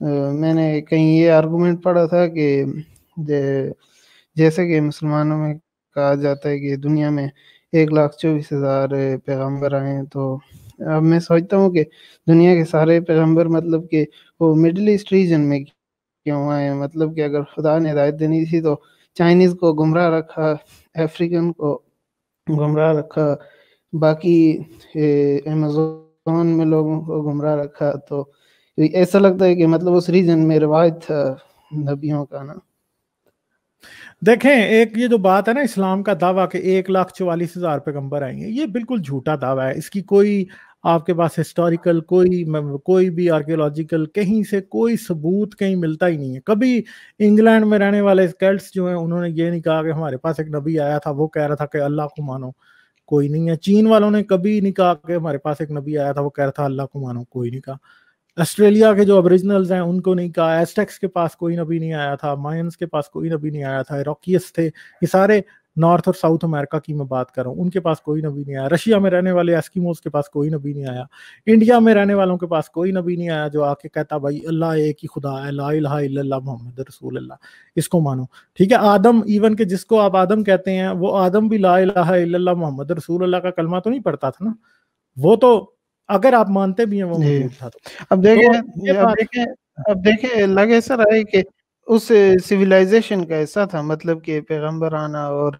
میں نے کہیں یہ آرگومنٹ پڑھا تھا کہ جیسے کہ مسلمانوں میں کہا جاتا ہے کہ دنیا میں 1,24,000 پیغمبر آئے ہیں، تو اب میں سوچتا ہوں کہ دنیا کے سارے پیغمبر مطلب کہ وہ مڈل ایسٹ ریجن میں کیوں آئے ہیں؟ مطلب کہ اگر خدا نے ہدایت دینی تھی تو چائنیز کو گمراہ رکھا، افریقن کو گمراہ رکھا، باقی ایمیزون میں لوگوں کو گمراہ رکھا. تو ایسا لگتا ہے کہ مطلب اس ریجن میں رواج تھا نبیوں کا نا. دیکھیں ایک یہ جو بات ہے نا اسلام کا دعویٰ کہ 1,44,000 پیغمبر آئیں گے، یہ بالکل جھوٹا دعویٰ ہے. اس کی کوئی آپ کے پاس ہسٹوریکل کوئی بھی آرکیولوجیکل کہیں سے کوئی ثبوت کہیں ملتا ہی نہیں ہے. کبھی انگلینڈ میں رہنے والے کیلٹس جو ہیں انہوں نے یہ نہیں کہا کہ ہمارے پاس ایک نبی آیا تھا وہ کہہ رہا تھا کہ اللہ کو مانو، کوئی نہیں ہے. چین والوں نے کبھی نہیں کہا کہ ہمارے پاس ایک نبی آیا تھا وہ کہہ رہا تھا اللہ کو مانو، کوئی نہیں کہا. آسٹریلیا کے جو ابریجنلز ہیں ان کو نہیں کہا. ایسٹیکس کے پاس کوئی نبی نہیں آیا تھا، مائنز کے پاس کوئی نبی نہیں آیا تھا، ایروکیس تھے، یہ سارے نارتھ اور ساؤتھ امریکہ کی میں بات کر رہا ہوں، ان کے پاس کوئی نبی نہیں آیا. رشیا میں رہنے والے ایسکیموز کے پاس کوئی نبی نہیں آیا. انڈیا میں رہنے والوں کے پاس کوئی نبی نہیں آیا جو آ کے کہتا بھائی اللہ ایک ہی خدا ہے، لا الہ الا اللہ محمد رسول اللہ، اس کو مانو. ٹھیک ہے، آدم ایون کہ جس کو آپ آدم کہتے ہیں وہ آدم بھی لا الہ الا اللہ محمد رسول اللہ کا کلمہ تو نہیں پڑھتا تھا نا. وہ تو اگر آپ مانتے بھی ہیں وہ موجود تھا. اب دیکھیں لگ ایسا رہا ہے کہ اس سویلائزیشن کا ایسا تھا، مطلب کہ پیغمبر آنا اور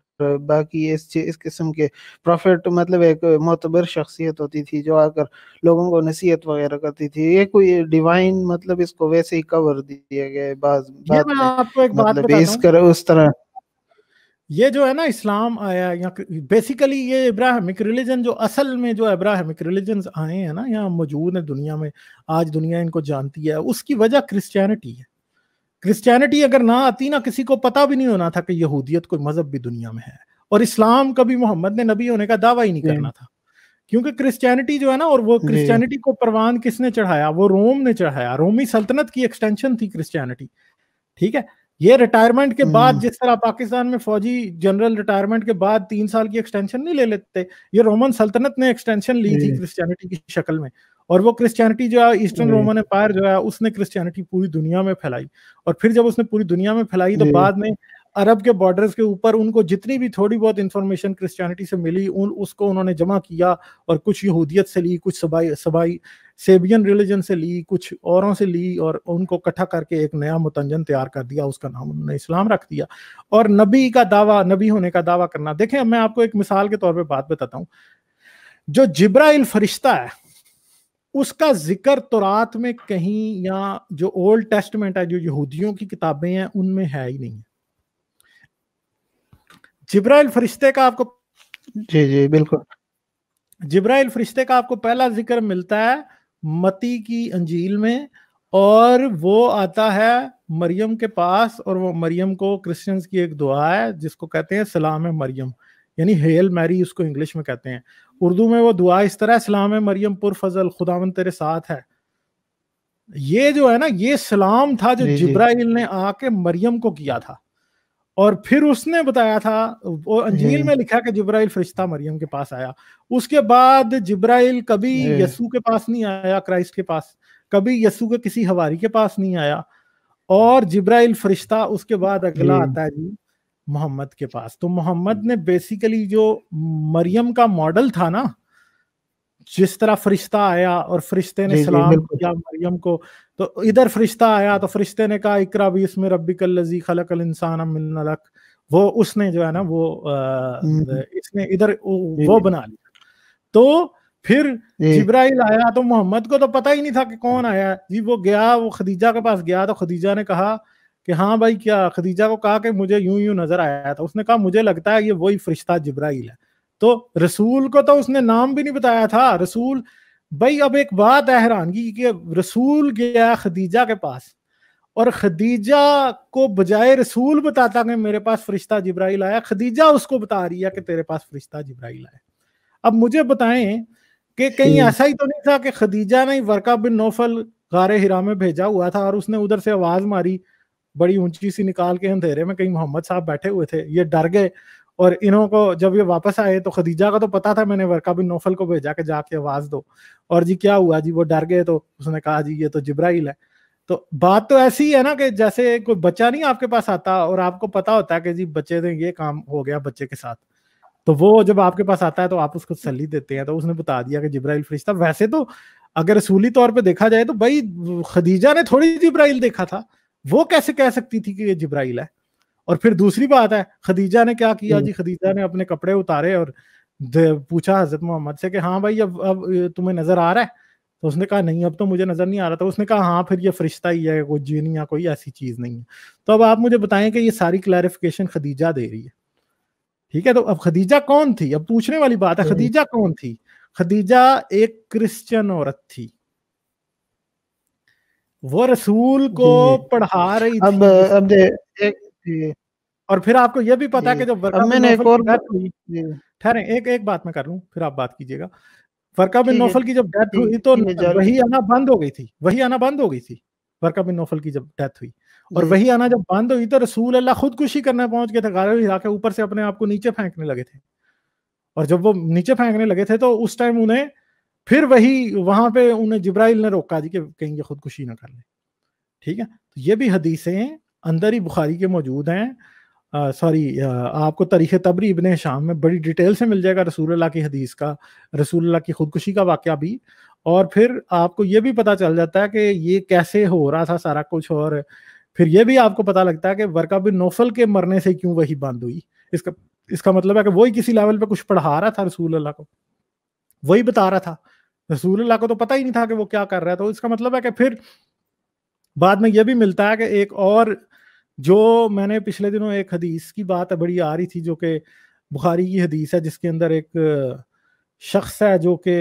باقی اس قسم کے پروفٹ، مطلب ایک معتبر شخصیت ہوتی تھی جو آ کر لوگوں کو نصیحت وغیرہ کرتی تھی. یہ کوئی ڈیوائن مطلب اس کو ویسے ہی کور دیا گیا بعض یہ میں آپ کو ایک بات مطلب بتاتا ہوں، اس طرح یہ جو ہے نا اسلام آیا یا بیسیکلی یہ ابراہیمک ریلیجن جو اصل میں جو ابراہیمک ریلیجنز آئے ہیں نا یہاں موجود ہیں دنیا میں، آج دنیا ان کو جانتی ہے، اس کی وجہ کرسچینٹی ہے. کرسچینٹی اگر نہ آتی نا کسی کو پتہ بھی نہیں ہونا تھا کہ یہودیت کوئی مذہب بھی دنیا میں ہے. اور اسلام کبھی محمد نے نبی ہونے کا دعویٰ ہی نہیں کرنا تھا، کیونکہ کرسچینٹی جو ہے نا، اور وہ کرسچینٹی کو پروان کس نے چڑھایا؟ وہ روم نے چڑھایا. رومی سلطنت کی ایکسٹینشن تھی کرسچینٹی. ٹھیک ہے، یہ ریٹائرمنٹ کے بعد جس طرح پاکستان میں فوجی جنرل ریٹائرمنٹ کے بعد 3 سال کی ایکسٹینشن نہیں لے لیتے، یہ رومن سلطنت نے ایکسٹینشن لی تھی کرسچینٹی کی شکل میں. اور وہ کرسچینٹی جو ہے ایسٹرن رومن امپائر جو ہے اس نے کرسچینٹی پوری دنیا میں پھیلائی. اور پھر جب اس نے پوری دنیا میں پھیلائی تو بعد میں عرب کے بارڈرز کے اوپر ان کو جتنی بھی تھوڑی بہت انفارمیشن کرسچینٹی سے ملی اس کو انہوں نے جمع کیا، اور کچھ یہودیت سے لی، کچھ سبائی سیبین ریلیجن سے لی، کچھ اوروں سے لی، اور ان کو اکٹھا کر کے ایک نیا متنجن تیار کر دیا، اس کا نام انہوں نے اسلام رکھ دیا. اور نبی کا دعویٰ، نبی ہونے کا دعویٰ کرنا، دیکھیں اب میں آپ کو ایک مثال کے طور پہ بات بتاتا ہوں. جو جبرائیل فرشتہ ہے اس کا ذکر تورات میں کہیں، یا جو اولڈ ٹیسٹمنٹ ہے جو یہودیوں کی کتابیں ہیں ان میں ہے ہی نہیں. جبرائیل فرشتے کا آپ کو جی بالکل، جبرائیل فرشتے کا آپ کو پہلا ذکر ملتا ہے متی کی انجیل میں، اور وہ آتا ہے مریم کے پاس، اور وہ مریم کو کرسچنز کی ایک دعا ہے جس کو کہتے ہیں سلام مریم، یعنی ہیل میری اس کو انگلش میں کہتے ہیں. اردو میں وہ دعا اس طرح ہے، سلام مریم پر فضل خداوند تیرے ساتھ ہے. یہ جو ہے نا یہ سلام تھا جو جبرائیل نے آ کے مریم کو کیا تھا، اور پھر اس نے بتایا تھا، وہ انجیل میں لکھا کہ جبرائیل فرشتہ مریم کے پاس آیا. اس کے بعد جبرائیل کبھی یسوع کے پاس نہیں آیا، کرائسٹ کے پاس، کبھی یسوع کے کسی حواری کے پاس نہیں آیا. اور جبرائیل فرشتہ اس کے بعد اگلا آتا ہے جی محمد کے پاس. تو محمد نے بیسیکلی جو مریم کا ماڈل تھا نا، جس طرح فرشتہ آیا اور فرشتے نے سلام کیا مریم کو، تو ادھر فرشتہ آیا تو فرشتے نے کہا اقرا بسم ربک الذی خلق الانسان من علق، وہ اس نے جو ہے نا وہ اس نے ادھر وہ بنا لیا. تو پھر جبرائیل آیا تو محمد کو تو پتہ ہی نہیں تھا کہ کون آیا جی. وہ گیا، وہ خدیجہ کے پاس گیا تو خدیجہ نے کہا کہ ہاں بھائی کیا، خدیجہ کو کہا کہ مجھے یوں نظر آیا تھا. اس نے کہا مجھے لگتا ہے یہ وہی فرشتہ جبرائیل ہے. تو رسول کو تو اس نے نام بھی نہیں بتایا تھا. رسول بھائی اب ایک بات ہے حیرانگی کہ رسول گیا خدیجہ کے پاس، اور خدیجہ کو بجائے رسول بتاتا کہ میرے پاس فرشتہ جبرائیل آیا، خدیجہ اس کو بتا رہی ہے کہ تیرے پاس فرشتہ جبرائیل آیا. اب مجھے بتائیں کہ کہیں ایسا ہی تو نہیں تھا کہ خدیجہ نے ورقہ بن نوفل غار حرا میں بھیجا ہوا تھا اور اس نے ادھر سے آواز ماری بڑی اونچی سی نکال کے اندھیرے میں، کہیں محمد صاحب بیٹھے ہوئے تھے، یہ ڈر گئے، اور انہوں کو جب یہ واپس آئے تو خدیجہ کا تو پتا تھا میں نے ورقہ بن نوفل کو بھیجا کہ جا کے آواز دو، اور جی کیا ہوا جی وہ ڈر گئے. تو اس نے کہا جی یہ تو جبرائیل ہے. تو بات تو ایسی ہے نا کہ جیسے کوئی بچہ نہیں آپ کے پاس آتا اور آپ کو پتا ہوتا ہے کہ جی بچے نے یہ کام ہو گیا بچے کے ساتھ, تو وہ جب آپ کے پاس آتا ہے تو آپ اس کو تسلی دیتے ہیں, تو اس نے بتا دیا کہ جبرائیل فرشتہ. ویسے تو اگر رسولی طور پہ دیکھا جائے تو بھائی خدیجہ نے تھوڑی جبرائیل دیکھا تھا, وہ کیسے کہہ سکتی تھی کہ یہ جبرائیل ہے. اور پھر دوسری بات ہے خدیجہ نے کیا کیا جی, خدیجہ نے اپنے کپڑے اتارے اور پوچھا حضرت محمد سے کہ ہاں بھائی اب تمہیں نظر آ رہا ہے؟ تو اس نے کہا نہیں اب تو مجھے نظر نہیں آ رہا. تو اس نے کہا ہاں پھر یہ فرشتہ ہی ہے, کوئی جن یا کوئی ایسی چیز نہیں ہے. تو اب آپ مجھے بتائیں کہ یہ ساری کلیریفیکیشن خدیجہ دے رہی ہے, ٹھیک ہے. تو اب خدیجہ کون تھی, اب پوچھنے والی بات ہے خدیجہ کون تھی. خدیجہ ایک کرسچن عورت تھی, وہ رسول کو پڑھا رہی تھی. اور پھر آپ کو یہ بھی پتا کہ جب ورقہ بن نوفل کی ڈیتھ ہوئی, ٹھہریں ایک بات میں کر لوں پھر آپ بات کیجیے گا. ورقہ بن نوفل کی جب ڈیتھ ہوئی تو وہی آنا بند ہو گئی تھی, وہی آنا بند ہو گئی تھی ورقہ بن نوفل کی جب ڈیتھ ہوئی. اور وہی آنا جب بند ہوئی تو رسول اللہ خودکشی کرنے پہنچ گئے تھے, غار ہرا کے اوپر سے اپنے آپ کو نیچے پھینکنے لگے تھے. اور جب وہ نیچے پھینکنے لگے تھے تو اس ٹائم انہیں پھر وہی وہاں پہ انہیں جبرائیل نے روکا جی کہ کہیں یہ خودکشی نہ کر لیں, ٹھیک ہے. تو یہ بھی حدیثیں اندر ہی بخاری کے موجود ہیں. آپ کو تاریخ طبری ابن ہشام میں بڑی ڈیٹیل سے مل جائے گا رسول اللہ کی حدیث کا, رسول اللہ کی خودکشی کا واقعہ بھی. اور پھر آپ کو یہ بھی پتا چل جاتا ہے کہ یہ کیسے ہو رہا تھا سارا کچھ. اور پھر یہ بھی آپ کو پتا لگتا ہے کہ ورقہ بن نوفل کے مرنے سے کیوں وہی بند ہوئی. اس کا مطلب ہے کہ وہی کسی لیول پہ کچھ پڑھا رہا تھا رسول اللہ کو, وہی بتا رہا تھا. رسول اللہ کو تو پتہ ہی نہیں تھا کہ وہ کیا کر رہا ہے. تو اس کا مطلب ہے کہ پھر بعد میں یہ بھی ملتا ہے کہ ایک اور جو میں نے پچھلے دنوں ایک حدیث کی بات بڑی آ رہی تھی جو کہ بخاری کی حدیث ہے, جس کے اندر ایک شخص ہے جو کہ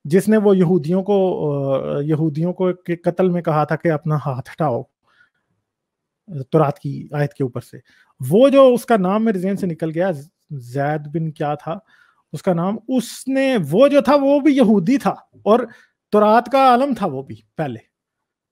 جس نے وہ یہودیوں کو قتل میں کہا تھا کہ اپنا ہاتھ ہٹاؤ تورات کی آیت کے اوپر سے. وہ جو اس کا نام میرے ذہن سے نکل گیا, زید بن کیا تھا اس کا نام, اس نے وہ جو تھا وہ بھی یہودی تھا اور تورات کا عالم تھا وہ بھی پہلے.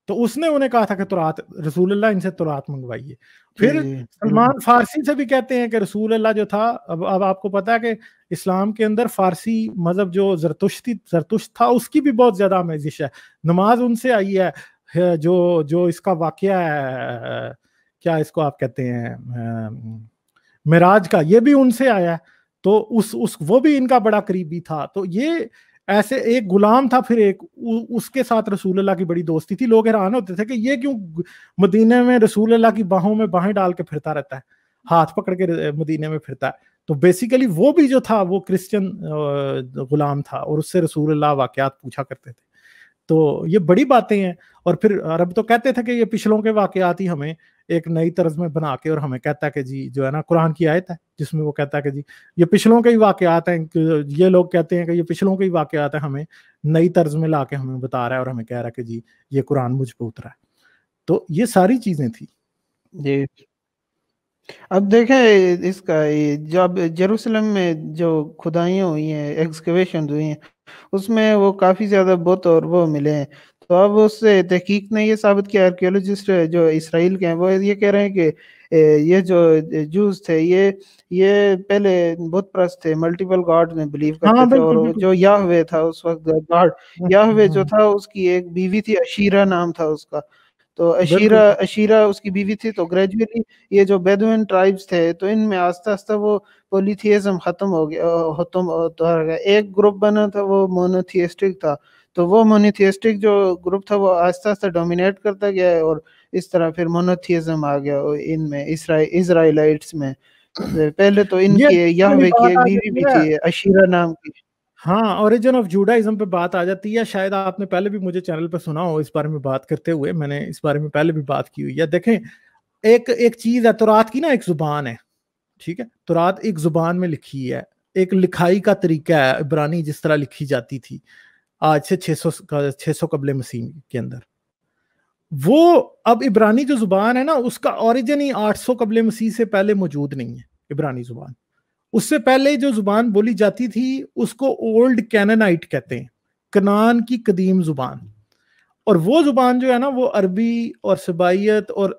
تو اس نے انہیں کہا تھا کہ تورات, رسول اللہ ان سے تورات منگوائیے. پھر سلمان فارسی سے بھی کہتے ہیں کہ رسول اللہ جو تھا, اب آپ کو پتا ہے کہ اسلام کے اندر فارسی مذہب جو زرتشت تھا اس کی بھی بہت زیادہ آمیزش ہے. نماز ان سے آئی ہے, جو اس کا واقعہ ہے کیا اس کو آپ کہتے ہیں معراج کا, یہ بھی ان سے آیا ہے. تو وہ بھی ان کا بڑا قریبی تھا. تو یہ ایسے ایک غلام تھا, پھر ایک اس کے ساتھ رسول اللہ کی بڑی دوستی تھی. لوگ حیران ہوتے تھے کہ یہ کیوں مدینے میں رسول اللہ کی باہوں میں باہیں ڈال کے پھرتا رہتا ہے, ہاتھ پکڑ کے مدینے میں پھرتا ہے. تو بیسیکلی وہ بھی جو تھا وہ کرسچن غلام تھا اور اس سے رسول اللہ واقعات پوچھا کرتے تھے. تو یہ بڑی باتیں ہیں. اور پھر عرب تو کہتے تھے کہ یہ پچھلوں کے واقعات ہی ہمیں ایک نئی طرز میں بنا کے, اور ہمیں کہتا ہے کہ جی جو ہے نا قرآن کی آیت ہے جس میں وہ کہتا ہے کہ جی یہ پچھلوں کے ہی واقعات ہیں. یہ لوگ کہتے ہیں کہ یہ پچھلوں کے ہی واقعات ہیں, ہمیں نئی طرز میں لا کے ہمیں بتا رہا ہے اور ہمیں کہہ رہا ہے کہ جی یہ قرآن مجھ پہ اترا ہے. تو یہ ساری چیزیں تھی. جی اب دیکھیں اس کا جب جیروسلم میں جو کھدائیاں ہوئی ہیں, ایکسکیویشن ہوئی ہیں, اس میں وہ کافی زیادہ بت اور وہ ملے ہیں. تو اب اس سے تحقیق نے یہ ثابت کیا, آرکیولوجسٹ جو اسرائیل کے ہیں وہ یہ کہہ رہے ہیں کہ یہ جو جوز تھے یہ پہلے بت پرست تھے, ملٹیپل گاڈ میں بلیو کرتے تھے. اور جو یاہوے تھا اس وقت گاڈ, یاہوے جو تھا اس کی ایک بیوی تھی, عشیرہ نام تھا اس کا. تو عشیرہ اس کی بیوی تھی. تو گریجولی یہ جو بیدوین ٹرائبز تھے تو ان میں آہستہ آہستہ وہ پولیتھیزم ختم ہو گیا. ایک گروپ بنا تھا وہ مونوتھیسٹک تھا. تو وہ مونوتھیسٹک جو گروپ تھا وہ آہستہ آہستہ ڈومینیٹ کرتا گیا ہے, اور اس طرح پھر مونوتھیزم آ گیا ان میں, اسرائیلائٹس میں. پہلے تو ان کی یاہوے کی ایک بیوی بھی تھی عشیرہ نام کی. ہاں, اوریجن آف جوڈائزم پہ بات آ جاتی ہے. شاید آپ نے پہلے بھی مجھے چینل پہ سنا ہو اس بارے میں بات کرتے ہوئے, میں نے اس بارے میں پہلے بھی بات کی ہوئی ہے. دیکھیں ایک چیز ہے, تورات کی نا ایک زبان ہے, ٹھیک ہے, تورات ایک زبان میں لکھی ہے, ایک لکھائی کا طریقہ ہے عبرانی جس طرح لکھی جاتی تھی آج سے 600 قبل مسیح کے اندر. وہ اب عبرانی جو زبان ہے نا اس کا اوریجن ہی 800 قبل مسیح سے پہلے موجود نہیں ہے. عبرانی زبان, اس سے پہلے جو زبان بولی جاتی تھی اس کو اولڈ کینانائٹ کہتے ہیں, کنعان کی قدیم زبان. اور وہ زبان جو ہے نا وہ عربی اور سبائیت اور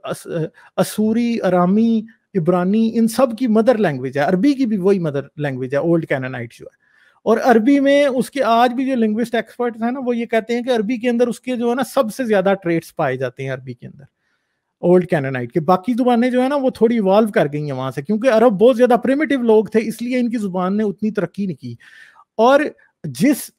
اسوری, ارامی, عبرانی ان سب کی مدر لینگویج ہے. عربی کی بھی وہی مدر لینگویج ہے, اولڈ کینانائٹ جو ہے. اور عربی میں اس کے آج بھی جو لنگوسٹ ایکسپرٹ ہیں نا وہ یہ کہتے ہیں کہ عربی کے اندر اس کے جو ہے نا سب سے زیادہ ٹریٹس پائے جاتے ہیں عربی کے اندر اولڈ کینانائٹ کے. باقی زبانیں جو ہے نا وہ تھوڑی ایوالو کر گئی ہیں وہاں سے, کیونکہ عرب بہت زیادہ پریمیٹیو لوگ تھے, اس لیے ان کی زبان نے اتنی ترقی نہیں کی. اور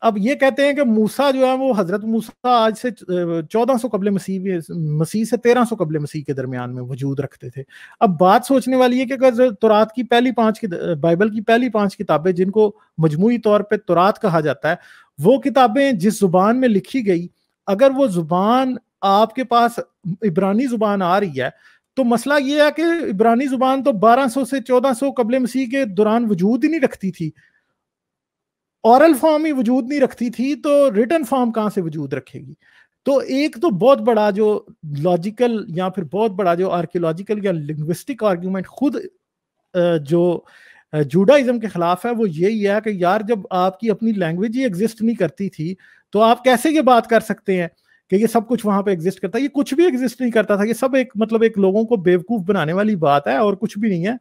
اب یہ کہتے ہیں کہ موسیٰ جو ہے وہ حضرت موسیٰ آج سے 1400 قبل مسیح سے 1300 قبل مسیح کے درمیان میں وجود رکھتے تھے. اب بات سوچنے والی ہے کہ اگر تورات کی پہلی 5 بائبل کی پہلی 5 کتابیں جن کو مجموعی طور پہ تورات کہا جاتا ہے, وہ کتابیں جس زبان میں لکھی گئی, اگر وہ زبان آپ کے پاس عبرانی زبان آ رہی ہے, تو مسئلہ یہ ہے کہ عبرانی زبان تو 1200 سے 1400 قبل مسیح کے دوران وجود ہی نہیں رکھتی تھی, اورل فارم ہی وجود نہیں رکھتی تھی, تو ریٹن فارم کہاں سے وجود رکھے گی؟ تو ایک تو بہت بڑا جو لاجیکل یا پھر بہت بڑا جو آرکیولوجیکل یا لنگوسٹک آرگیومنٹ خود جو جوڈائزم کے خلاف ہے وہ یہی ہے کہ یار جب آپ کی اپنی لینگویج ہی ایگزسٹ نہیں کرتی تھی تو آپ کیسے یہ بات کر سکتے ہیں کہ یہ سب کچھ وہاں پہ ایگزسٹ کرتا ہے؟ یہ کچھ بھی ایگزسٹ نہیں کرتا تھا, یہ سب ایک ایک لوگوں کو بیوقوف بنانے والی بات ہے اور کچھ بھی نہیں ہے.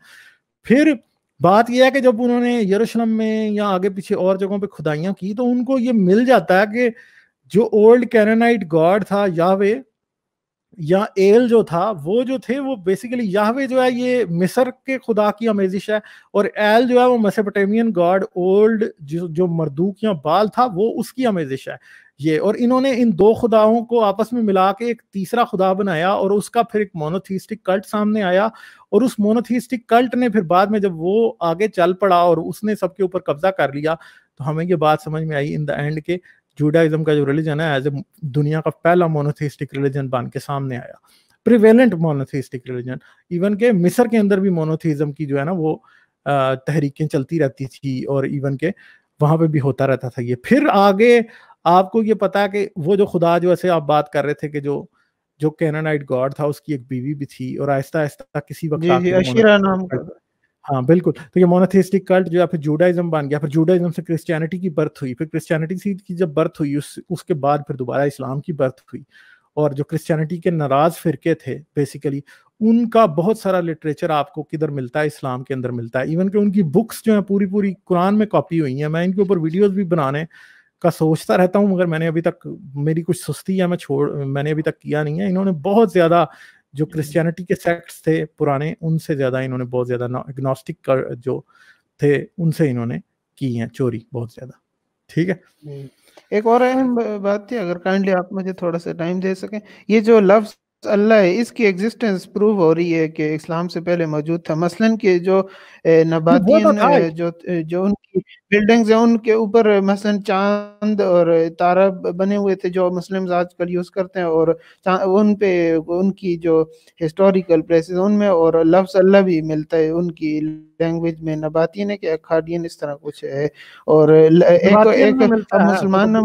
پھر بات یہ ہے کہ جب انہوں نے یروشلم میں یا آگے پیچھے اور جگہوں پہ کھدائیاں کی تو ان کو یہ مل جاتا ہے کہ جو اولڈ کینانائٹ گاڈ تھا یاہوے یا ایل جو تھا, وہ جو تھے وہ بیسیکلی یاہوے جو ہے یہ مصر کے خدا کی آمیزش ہے, اور ایل جو ہے وہ میسوپوٹیمین گاڈ اولڈ جو مردوک یا بال تھا وہ اس کی آمیزش ہے یہ. اور انہوں نے ان دو خداؤں کو آپس میں ملا کے ایک تیسرا خدا بنایا, اور اس کا پھر ایک مونوتھیسٹک کلٹ سامنے آیا, اور اس مونوتھیسٹک کلٹ نے پھر بعد میں جب وہ آگے چل پڑا اور اس نے سب کے اوپر قبضہ کر لیا, تو ہمیں یہ بات سمجھ میں آئی ان دا اینڈ کہ جوڈائزم کا جو ریلیجن ہے ایز اے دنیا کا پہلا مونوتھیسٹک ریلیجن بن کے سامنے آیا, پریویلنٹ مونوتھیسٹک ریلیجن. ایون کہ مصر کے اندر بھی مونوتھیزم کی جو ہے نا وہ تحریکیں چلتی رہتی تھی, اور ایون کہ وہاں پہ بھی ہوتا رہتا تھا یہ. پھر آگے آپ کو یہ پتا ہے کہ وہ جو خدا جو ایسے آپ بات کر رہے تھے کہ جو کینانائٹ گاڈ تھا اس کی ایک بیوی بھی تھی, اور آہستہ آہستہ کسی وقت جی اشیرا نام کا, ہاں بالکل, تو یہ مونوتھیسٹک کلٹ جو ہے پھر جوڈائزم بن گیا, پھر جوڈائزم سے کرسچینٹی کی برتھ ہوئی, پھر کرسچینٹی کی جب برتھ ہوئی اس کے بعد پھر دوبارہ اسلام کی برتھ ہوئی. اور جو کرسچینٹی کے ناراض فرقے تھے بیسیکلی ان کا بہت سارا لٹریچر آپ کو کدھر ملتا ہے, اسلام کے اندر ملتا ہے. ایون کہ ان کی بکس جو ہیں پوری قرآن میں کاپی ہوئی ہیں. میں ان کے اوپر ویڈیوز بھی بنانے کا سوچتا رہتا ہوں, مگر میں نے ابھی تک, میری کچھ سستی ہے, میں نے ابھی تک کیا نہیں ہے. انہوں نے بہت زیادہ جو کرسچینٹی کے سیکٹس تھے پرانے, ان سے زیادہ انہوں نے بہت زیادہ اگنوسٹک جو تھے ان سے انہوں نے کی ہیں چوری بہت زیادہ. ٹھیک ہے, ایک اور اہم بات تھی, اگر کائنڈلی آپ مجھے تھوڑا سا ٹائم دے سکیں. یہ جو لفظ اللہ ہے اس کی ایگزسٹنس پروو ہو رہی ہے کہ اسلام سے پہلے موجود تھا. مثلاً کہ جو نباتین جو ان کی بلڈنگز ہیں ان کے اوپر مثلاً چاند اور تارہ بنے ہوئے تھے جو مسلمز آج کل یوز کرتے ہیں, اور ان پہ ان کی جو ہسٹوریکل پلیسز ان میں, اور لفظ اللہ بھی ملتا ہے ان کی لینگویج میں. نباتین ہے کہ اکھاڈین اس طرح کچھ ہے, اور ایک اب مسلمان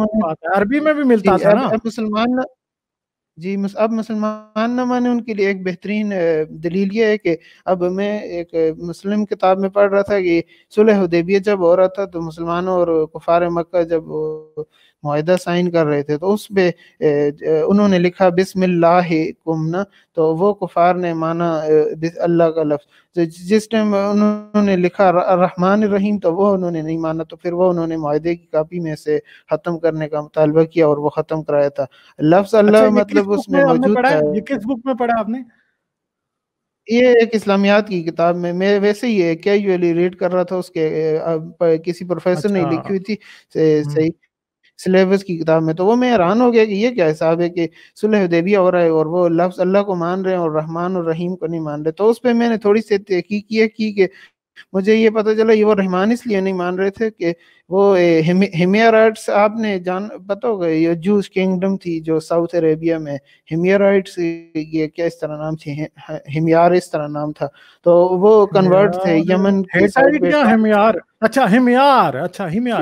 عربی میں بھی ملتا تھا نا. اب مسلمان نہ مانے ان کے لیے ایک بہترین دلیل یہ ہے کہ اب میں ایک مسلم کتاب میں پڑھ رہا تھا کہ صلح حدیبیہ جب ہو رہا تھا تو مسلمانوں اور کفار مکہ جب معاہدہ سائن کر رہے تھے تو اس پہ انہوں نے لکھا بسم اللہ کمنا, تو وہ کفار نے مانا اللہ کا لفظ. جس ٹائم انہوں نے لکھا الرحمن الرحیم تو وہ انہوں نے نہیں مانا, تو پھر وہ انہوں نے معاہدے کی کاپی میں سے ختم کرنے کا مطالبہ کیا اور وہ ختم کرایا تھا. لفظ اللہ مطلب اس میں موجود تھا. یہ کس بک میں پڑھا آپ نے؟ یہ ایک اسلامیات کی کتاب میں ویسے ہی کیجولی ریڈ کر رہا تھا, اس کے کسی پروفیسر نے لکھی ہوئی تھی صحیح سلیبس کی کتاب میں. تو وہ میں حیران ہو گیا کہ یہ کیا حساب ہے کہ صلح حدیبیہ ہو رہا ہے اور وہ لفظ اللہ کو مان رہے ہیں اور رحمان اور رحیم کو نہیں مان رہے. تو اس پہ میں نے تھوڑی سی تحقیق کی کہ مجھے یہ پتہ چلا یہ وہ رحمان اس لیے نہیں مان رہے تھے کہ وہ ہمیرائٹس, آپ نے پتہ ہوگا یہ جوس کنگڈم تھی جو ساؤتھ عربیہ میں, ہمیرائٹس یہ کیا اس طرح نام تھی, ہمیار اس طرح نام تھا, تو وہ کنورٹ تھے یمن کی سائڈ پہ. ہمیار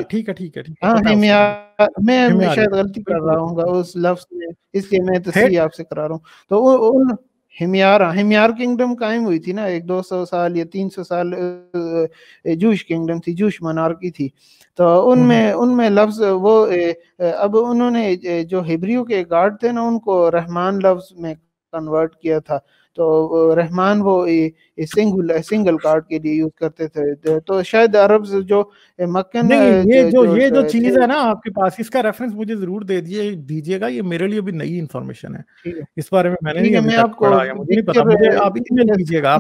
ٹھیک ہے. ہاں ہمیار, میں شاید غلطی کر رہا ہوں گا اس لفظ میں, اس لیے میں تصحیح آپ سے کرا رہا ہوں. تو ان ہمیار کنگڈم قائم ہوئی تھی نا, 200 سال یا 300 سال جوش کنگڈم تھی, جوش منارکی تھی. تو ان میں لفظ وہ اب انہوں نے جو ہیبریو کے گارڈ تھے نا ان کو رحمان لفظ میں کنورٹ کیا تھا, تو رحمان وہ سنگل کارڈ کے لیے یوز کرتے تھے. تو شاید عرب جو مکن نہیں، یہ جو چیز ہے نا آپ کے پاس، اس کا ریفرنس مجھے ضرور دیجیے گا. یہ میرے لیے بھی نئی انفارمیشن ہے، اس بارے میں نے نہیں ابھی تک پڑھا یا مجھے نہیں پتا. مجھے آپ ای میل کیجیے گا،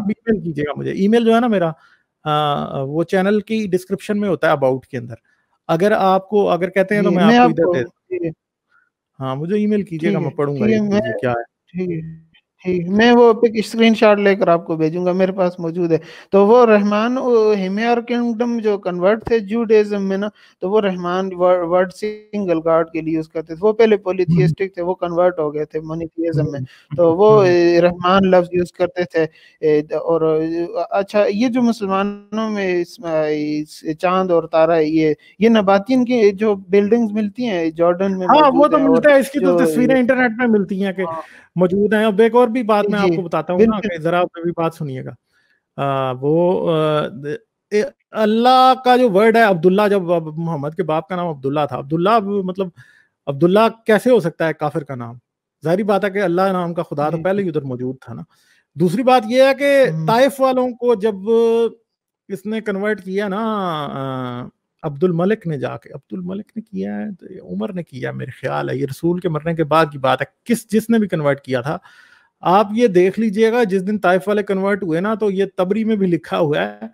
مجھے ای میل جو ہے نا میرا، وہ چینل کی ڈسکرپشن میں ہوتا ہے اباؤٹ کے اندر. اگر آپ کو اگر کہتے ہیں تو میں آپ کو ادھر دے، ہاں مجھے ای میل کیجیے گا، میں پڑھوں گا یہ کیا ہے. ٹھیک ہے، میں وہ پک اسکرین شاٹ لے کر آپ کو بھیجوں گا، میرے پاس موجود ہے. تو وہ رحمان ہمیار کنگڈم جو کنورٹ تھے جوڈیزم میں نا، تو وہ رحمان ورڈ سنگل گاڈ کے لیے یوز کرتے تھے. وہ پہلے پولیتھیسٹک تھے، وہ کنورٹ ہو گئے تھے مونیتھیزم میں، تو وہ رحمان لفظ یوز کرتے تھے. اور اچھا، یہ جو مسلمانوں میں چاند اور تارا، یہ نباتین کی جو بلڈنگز ملتی ہیں جارڈن میں ہاں وہ تو ہیں، ملتا ہے، اس کی تو تصویریں انٹرنیٹ میں ملتی ہیں کہ موجود ہیں. اب ایک اور بھی بات میں آپ کو بتاتا ہوں نا، کہ ذرا آپ بھی بات سنیے گا. وہ اللہ کا جو ورڈ ہے عبداللہ، جب محمد کے باپ کا نام عبداللہ تھا، عبداللہ مطلب عبداللہ کیسے ہو سکتا ہے کافر کا نام؟ ظاہری بات ہے کہ اللہ نام کا خدا تو پہلے ہی ادھر موجود تھا نا. دوسری بات یہ ہے کہ طائف والوں کو جب اس نے کنورٹ کیا نا، عبد الملک نے جا کے، عبد الملک نے کیا ہے، عمر نے کیا میرے خیال ہے، یہ رسول کے مرنے کے بعد کی بات ہے، جس نے بھی کنورٹ کیا تھا. آپ یہ دیکھ لیجئے گا جس دن طائف والے کنورٹ ہوئے نا، تو یہ تبری میں بھی لکھا ہوا ہے،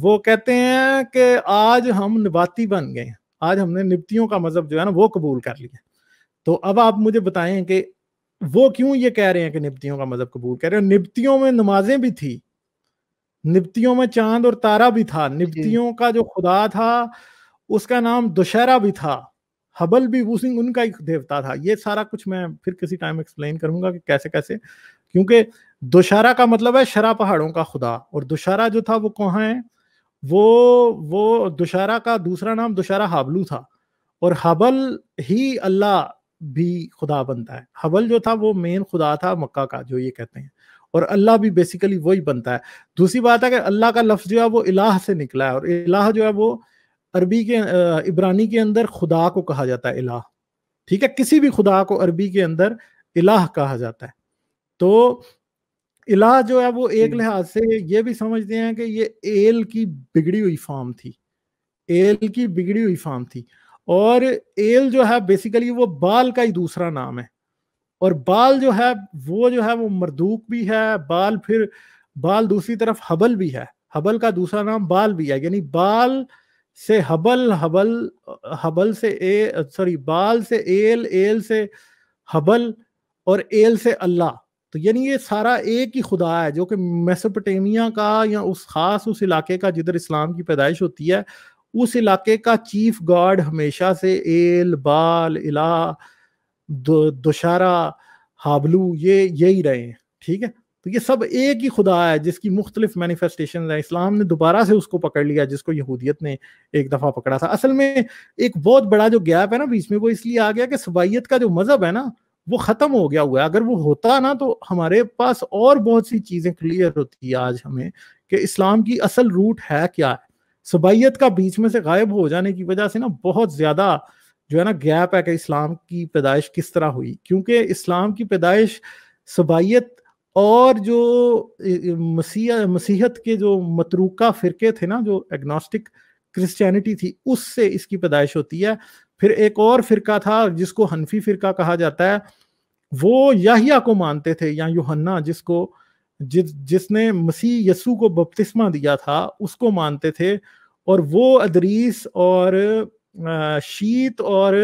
وہ کہتے ہیں کہ آج ہم نباتی بن گئے، آج ہم نے نبتیوں کا مذہب جو ہے نا وہ قبول کر لیا. تو اب آپ مجھے بتائیں کہ وہ کیوں یہ کہہ رہے ہیں کہ نبتیوں کا مذہب قبول کر رہے ہیں؟ نبتیوں میں نمازیں بھی تھی، نبتیوں میں چاند اور تارا بھی تھا، نبتیوں کا جو خدا تھا اس کا نام دشہرا بھی تھا، حبل بھی ان کا ایک دیوتا تھا. یہ سارا کچھ میں پھر کسی ٹائم ایکسپلین کروں گا کہ کیسے کیسے، کیونکہ دشہرا کا مطلب ہے شرح پہاڑوں کا خدا، اور دشہرا جو تھا وہ کہاں ہے، وہ دشہرا کا دوسرا نام دشہرا حابلو تھا، اور حبل ہی اللہ بھی خدا بنتا ہے. حبل جو تھا وہ مین خدا تھا مکہ کا، جو یہ کہتے ہیں، اور اللہ بھی بیسیکلی وہی بنتا ہے. دوسری بات ہے کہ اللہ کا لفظ جو ہے وہ الہ سے نکلا ہے، اور الہ جو ہے وہ عربی کے عبرانی کے اندر خدا کو کہا جاتا ہے الہ. ٹھیک ہے، کسی بھی خدا کو عربی کے اندر الہ کہا جاتا ہے. تو الہ جو ہے وہ ایک لحاظ سے یہ بھی سمجھتے ہیں کہ یہ ایل کی بگڑی ہوئی فارم تھی، ایل کی بگڑی ہوئی فارم تھی. اور ایل جو ہے بیسیکلی وہ بال کا ہی دوسرا نام ہے، اور بال جو ہے وہ مردوک بھی ہے، پھر بال دوسری طرف حبل بھی ہے، حبل کا دوسرا نام بال بھی ہے، یعنی بال سے حبل سے بال سے ایل، ایل سے حبل، اور ایل سے اللہ. تو یعنی یہ سارا ایک ہی خدا ہے، جو کہ میسوپوٹیمیا کا یا اس علاقے کا جدھر اسلام کی پیدائش ہوتی ہے، اس علاقے کا چیف گاڈ ہمیشہ سے ایل، بال، الہ، دشہرا، حابلو یہی رہے ہیں. ٹھیک ہے، تو یہ سب ایک ہی خدا ہے جس کی مختلف مینیفیسٹیشنز ہیں. اسلام نے دوبارہ سے اس کو پکڑ لیا جس کو یہودیت نے ایک دفعہ پکڑا تھا. اصل میں ایک بہت بڑا جو گیپ ہے نا بیچ میں، وہ اس لیے آ گیا کہ سبائیت کا جو مذہب ہے نا وہ ختم ہو گیا ہوا ہے. اگر وہ ہوتا نا تو ہمارے پاس اور بہت سی چیزیں کلیئر ہوتی آج ہمیں کہ اسلام کی اصل روٹ ہے کیا ہے. سبائیت کا بیچ میں سے غائب ہو جانے کی وجہ سے نا بہت زیادہ جو ہے نا گیپ ہے کہ اسلام کی پیدائش کس طرح ہوئی. کیونکہ اسلام کی پیدائش سبائیت اور جو مسیحیت کے جو متروکہ فرقے تھے نا، جو ایگنوسٹک کرسچینٹی تھی، اس سے اس کی پیدائش ہوتی ہے. پھر ایک اور فرقہ تھا جس کو حنفی فرقہ کہا جاتا ہے، وہ یحییٰ کو مانتے تھے، یا یوحنا جس نے مسیح یسوع کو بپتسمہ دیا تھا اس کو مانتے تھے. اور وہ ادریس اور شیت اور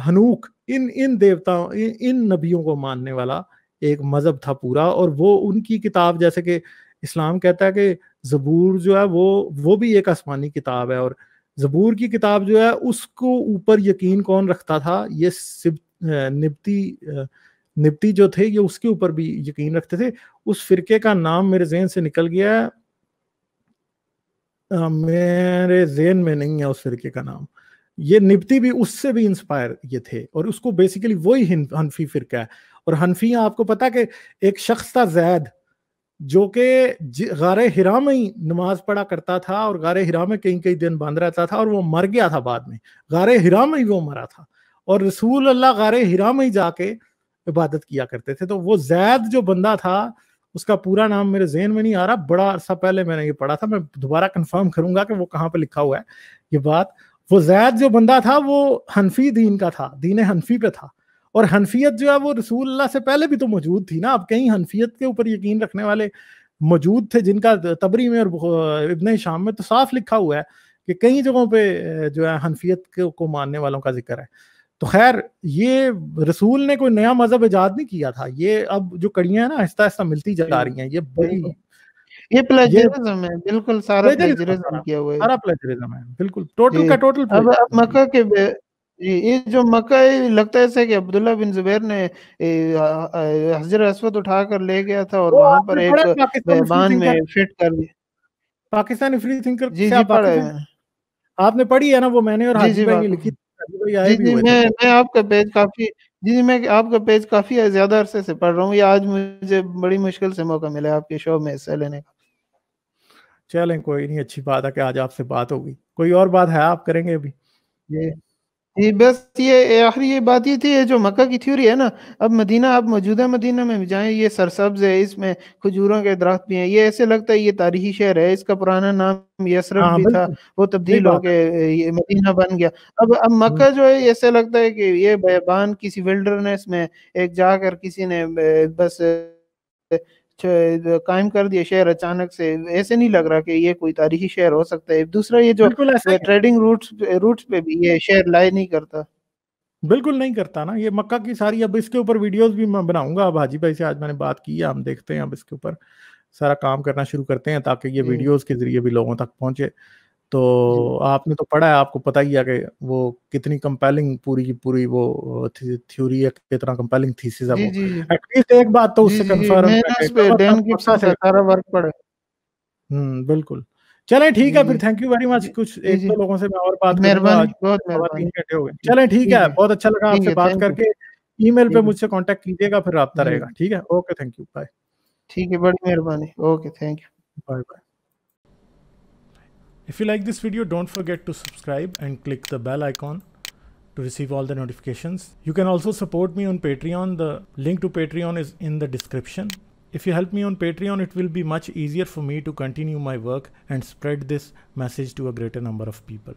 ہنوک ان دیوتاؤں، ان نبیوں کو ماننے والا ایک مذہب تھا پورا. اور وہ ان کی کتاب، جیسے کہ اسلام کہتا ہے کہ زبور جو ہے وہ بھی ایک آسمانی کتاب ہے، اور زبور کی کتاب جو ہے اس کو اوپر یقین کون رکھتا تھا؟ یہ نبتی جو تھے، یہ اس کے اوپر بھی یقین رکھتے تھے. اس فرقے کا نام میرے ذہن سے نکل گیا ہے، میرے ذہن میں نہیں ہے اس فرقے کا نام. یہ نبتی بھی اس سے بھی انسپائر یہ تھے، اور اس کو بیسیکلی وہی حنفی فرقہ ہے. اور حنفیہ آپ کو پتا کہ ایک شخص تھا زید، جو کہ غار حرا میں ہی نماز پڑھا کرتا تھا، اور غار حرا میں کئی دن بند رہتا تھا، اور وہ مر گیا تھا بعد میں، غار حرا میں ہی وہ مرا تھا، اور رسول اللہ غار حرا میں ہی جا کے عبادت کیا کرتے تھے. تو وہ زید جو بندہ تھا اس کا پورا نام میرے ذہن میں نہیں آ رہا, بڑا عرصہ پہلے میں نے یہ پڑھا تھا, میں دوبارہ کنفرم کروں گا کہ وہ کہاں پہ لکھا ہوا ہے یہ بات. وہ زید جو بندہ تھا وہ حنفی دین کا تھا, دین حنفی پہ تھا, اور حنفیت جو ہے وہ رسول اللہ سے پہلے بھی تو موجود تھی نا. اب کہیں حنفیت کے اوپر یقین رکھنے والے موجود تھے جن کا تبری میں اور ابن شام میں تو صاف لکھا ہوا ہے کہ کئی جگہوں پہ جو ہے حنفیت کو ماننے والوں کا ذکر ہے. تو خیر یہ رسول نے کوئی نیا مذہب ایجاد نہیں کیا تھا, یہ اب جو کڑیاں ہیں نا آہستہ آہستہ ملتی جا رہی ہیں, یہ بڑی یہ پلیجرزم ہے, بالکل سارا پلیجرزم کیا ہوا ہے, سارا پلیجرزم ہے بالکل, ٹوٹل کا ٹوٹل. اب مکہ کے یہ جو مکہ لگتا ہے ایسا کہ عبداللہ بن زبیر نے حجر اسود اٹھا کر لے گیا تھا اور وہاں پر ایک بیابان میں فٹ کر دیا. پاکستانی فری تھنکر جی جی پڑھا ہے, آپ نے پڑھی ہے نا وہ, میں نے اور حاجی بھائی نے لکھی. میں آپ کا پیج کافی میں آپ کا پیج کافی زیادہ عرصے سے پڑھ رہا ہوں, یہ آج مجھے بڑی مشکل سے موقع ملا آپ کے شو میں حصہ لینے کا. چلیں کوئی نہیں, اچھی بات ہے کہ آج آپ سے بات ہوگی. کوئی اور بات ہے آپ کریں گے ابھی؟ جی بس یہ آخری یہ بات یہ تھی, یہ جو مکہ کی تھیوری ہے نا, اب مدینہ, آپ موجودہ مدینہ میں جائیں, یہ سرسبز ہے, اس میں کھجوروں کے درخت بھی ہیں, یہ ایسے لگتا ہے یہ تاریخی شہر ہے, اس کا پرانا نام یثرب بھی تھا, وہ تبدیل ہو کے یہ مدینہ بن گیا. اب مکہ جو ہے ایسے لگتا ہے کہ یہ بیابان کسی ولڈرنیس میں ایک جا کر کسی نے بس قائم کر دیا شہر اچانک سے, ایسے نہیں لگ رہا کہ یہ کوئی تاریخی شہر ہو سکتا ہے. دوسرا یہ جو ٹریڈنگ روٹس پہ بھی یہ شہر لائے نہیں کرتا, بالکل نہیں کرتا نا یہ مکہ کی ساری. اب اس کے اوپر ویڈیوز بھی میں بناؤں گا, اب حاجی بھائی سے آج میں نے بات کی ہے, ہم دیکھتے ہیں اب اس کے اوپر سارا کام کرنا شروع کرتے ہیں تاکہ یہ ویڈیوز کے ذریعے بھی لوگوں تک پہنچے. تو آپ نے تو پڑھا ہے, آپ کو پتہ ہی ہے کہ وہ کتنی کمپیلنگ پوری کی پوری وہ تھیوری ہے, کتنا کمپیلنگ تھیسس ہے وہ. ایٹ لیسٹ ایک بات تو اس سے کنفرم ہے. بالکل چلیں ٹھیک ہے پھر, تھینک یو ویری مچ. کچھ ایک دو لوگوں سے میں اور بات کروں گا, 3 گھنٹے ہو گئے. چلیں ٹھیک ہے, بہت اچھا لگا آپ سے بات کر کے. ای میل پہ مجھ سے کانٹیکٹ کیجیے گا, پھر رابطہ رہے گا. ٹھیک ہے, اوکے, تھینک یو, بائے. ٹھیک ہے, بڑی مہربانی, okay, thank you, bye bye. If you like this video, don't forget to subscribe and click the bell icon to receive all the notifications. You can also support me on Patreon. The link to Patreon is in the description. If you help me on Patreon, it will be much easier for me to continue my work and spread this message to a greater number of people.